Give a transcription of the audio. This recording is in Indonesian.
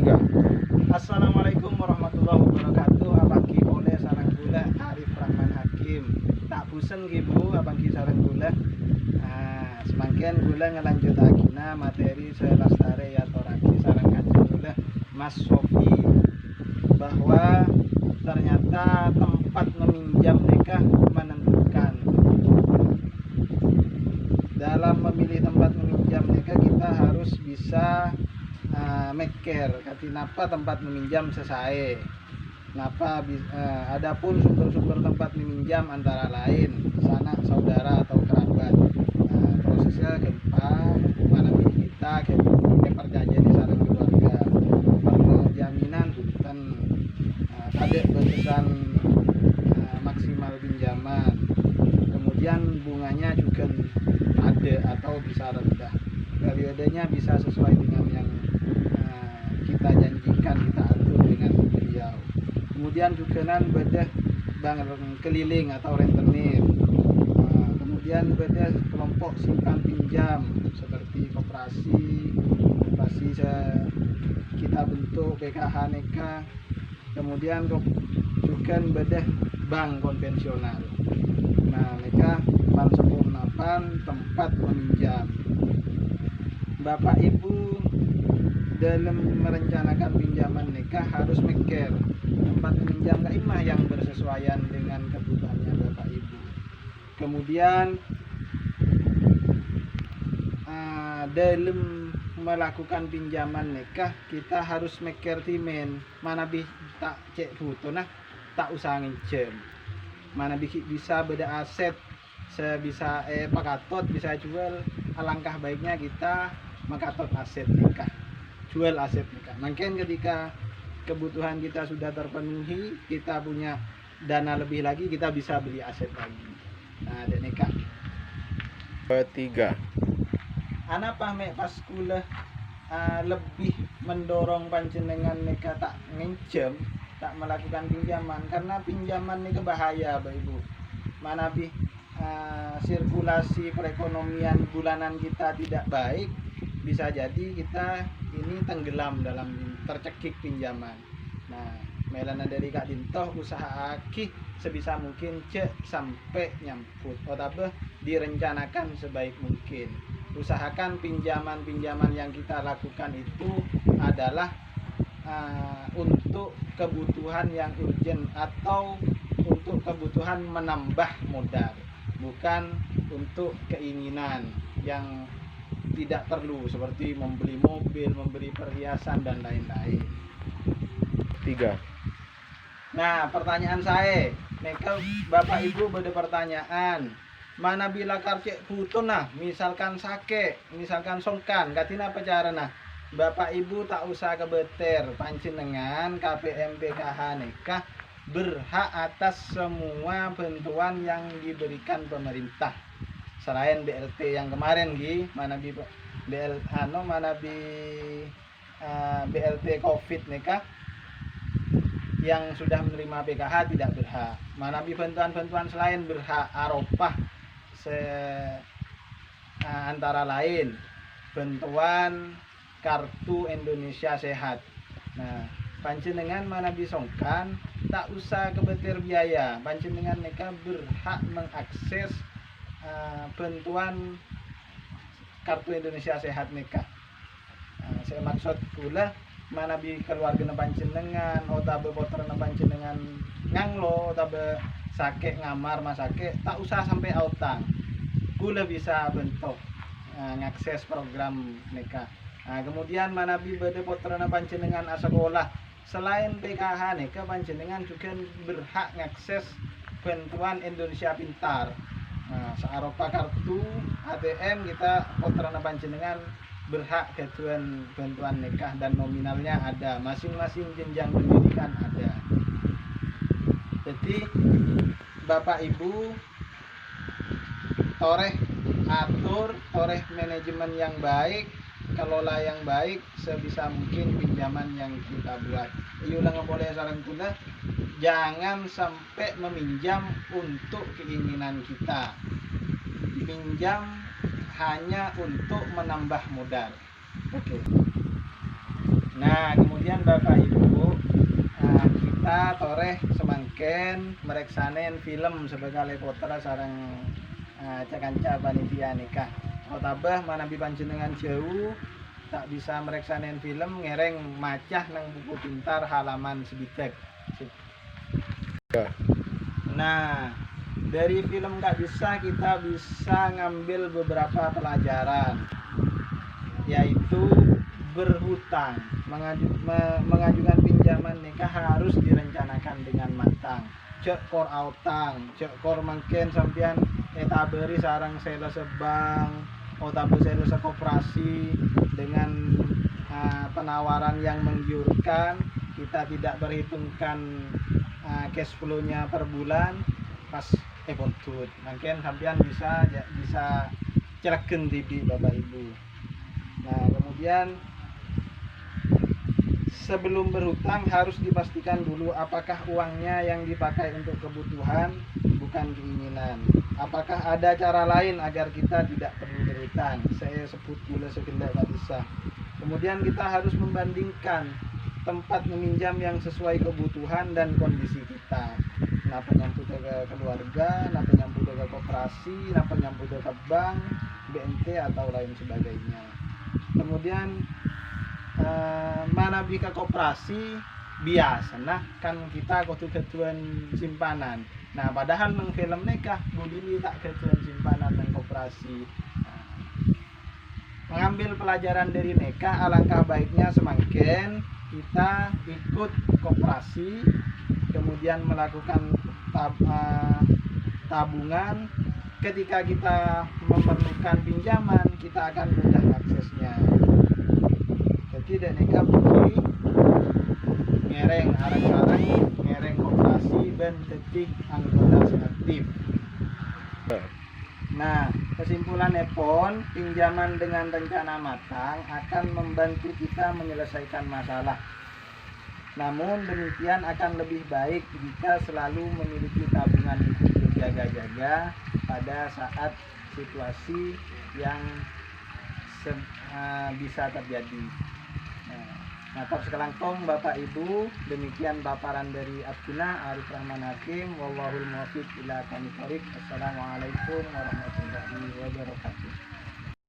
Assalamualaikum warahmatullahi wabarakatuh. Abang Ki oleh sarang gula Arif Rahman Hakim. Tak busen ki Bu Abang Ki sarang gula. Semangkian gula ngelanjut agina materi selastare ya toraki sarang kanjeng gula Mas Sofi, bahwa ternyata tempat meminjam nikah menentukan. Dalam memilih tempat meminjam nikah kita harus bisa meker katinapa tempat meminjam sesae. Napa adapun sumber-sumber tempat meminjam antara lain sanak saudara atau kerabat. Prosesnya gempa mana kita kayak perjanjian di sarang keluarga, perjaminan hutan, ada batasan maksimal pinjaman, kemudian bunganya juga ada atau bisa rendah, periodenya bisa sesuai dengan yang kita janjikan, kita atur dengan beliau. Kemudian juga bedah bank keliling atau rentenir, kemudian bedah kelompok simpan pinjam seperti koperasi kita bentuk PKH NEKA, kemudian juga bedah bank konvensional. Nah, mereka pan sempurnakan tempat meminjam. Bapak Ibu dalam merencanakan pinjaman nikah harus mikir tempat meminjam kaimah yang bersesuaian dengan kebutuhannya Bapak Ibu. Kemudian dalam melakukan pinjaman nikah kita harus mikir timen mana tak cek butuh tak usah nginjem, mana bisa beda aset sebisa pakatot bisa jual, alangkah baiknya kita makatot aset nikah, jual aset nikah. Mungkin ketika kebutuhan kita sudah terpenuhi, kita punya dana lebih lagi, kita bisa beli aset lagi. Nah, ada nikah. Ketiga, Anak pahme pas kuliah lebih mendorong panjenengan nikah tak nginjem, tak melakukan pinjaman, karena pinjaman ini bahaya Bapak Ibu. Mana sirkulasi perekonomian bulanan kita tidak baik, bisa jadi kita ini tenggelam dalam tercekik pinjaman. Nah, melana dari Kak Dintoh usaha aki sebisa mungkin cek sampai nyamput atau direncanakan sebaik mungkin. Usahakan pinjaman-pinjaman yang kita lakukan itu adalah untuk kebutuhan yang urgent atau untuk kebutuhan menambah modal, bukan untuk keinginan yang tidak perlu seperti membeli mobil, membeli perhiasan dan lain-lain. 3. Nah, pertanyaan saya, mereka Bapak Ibu beda pertanyaan. Mana bila karcek butuh misalkan sake, misalkan songkan, katina apa cara Bapak Ibu tak usah kebeter, panjenengan KPM PKH nikah berhak atas semua bantuan yang diberikan pemerintah. Selain BLT yang kemarin mana BLT Covid nikah yang sudah menerima PKH tidak berhak. Mana bantuan-bantuan selain berhak Aropah antara lain bantuan kartu Indonesia Sehat. Nah, panjenengan mana bisongkan tak usah kebetir biaya, panjenengan mereka berhak mengakses bantuan kartu Indonesia Sehat nikah. Saya maksud pula mana bi keluarga panjenengan otabe potrana panjenengan nganglo otabe sakit ngamar masake tak usah sampai utang, gula bisa bentuk ngakses program nikah. Kemudian mana bi bade potrana panjenengan sekolah selain PKH nikah, panjenengan juga berhak ngakses bantuan Indonesia Pintar. Searopa kartu ATM kita potrana panjenengan berhak bantuan nikah dan nominalnya ada, masing-masing jenjang pendidikan ada. Jadi Bapak Ibu toreh atur, toreh manajemen yang baik, kelola yang baik sebisa mungkin pinjaman yang kita buat. Iulang boleh saran kita, jangan sampai meminjam untuk keinginan kita. Pinjam hanya untuk menambah modal. Oke. Nah, kemudian kemudian Bapak Ibu, kita toreh semangken mereksanen film sebagai putra sarang cakanca panitia nikah. Otabah manabi panjenengan jauh tak bisa mereksanen film ngereng macah nang buku pintar halaman sebitek. Nah, dari film nggak bisa kita bisa ngambil beberapa pelajaran, yaitu berhutang, mengajukan pinjaman nikah harus direncanakan dengan matang. Cek kor autang, cek kor mungkin sampean etaberi sarang sales bank, otabe sales koperasi dengan penawaran yang menggiurkan. Kita tidak berhitungkan cash flow-nya per bulan, pas bodut. Mungkin sampean bisa celeken tibi Bapak Ibu. Nah, kemudian sebelum berhutang harus dipastikan dulu apakah uangnya yang dipakai untuk kebutuhan bukan keinginan. Apakah ada cara lain agar kita tidak perlu berhutang? Saya sebut dulu sekedar bisa. Kemudian kita harus membandingkan tempat meminjam yang sesuai kebutuhan dan kondisi kita. Kenapa nyambut ke keluarga, kenapa nyambut ke koperasi, kenapa nyambut ke bank, BNT atau lain sebagainya. Kemudian mana bika koperasi biasa nah kan kita ketujuan simpanan. Nah padahal nang film nikah budili tak ketujuan simpanan nang koperasi. Mengambil pelajaran dari nikah, alangkah baiknya semakin kita ikut koperasi, kemudian melakukan tabungan. Ketika kita memerlukan pinjaman, kita akan mudah aksesnya. Jadi nikah bukti ngereng arang-arang, ngereng koperasi dan detik anggota aktif. Nah, kesimpulannya pun pinjaman dengan rencana matang akan membantu kita menyelesaikan masalah. Namun demikian akan lebih baik jika selalu memiliki tabungan berjaga-jaga pada saat situasi yang bisa terjadi. Nah, sekelangkong Bapak Ibu, demikian paparan dari Abdullah Arif Rahman Hakim. Wallahul muwaffiq ila aqwamit thoriq. Assalamualaikum warahmatullahi wabarakatuh.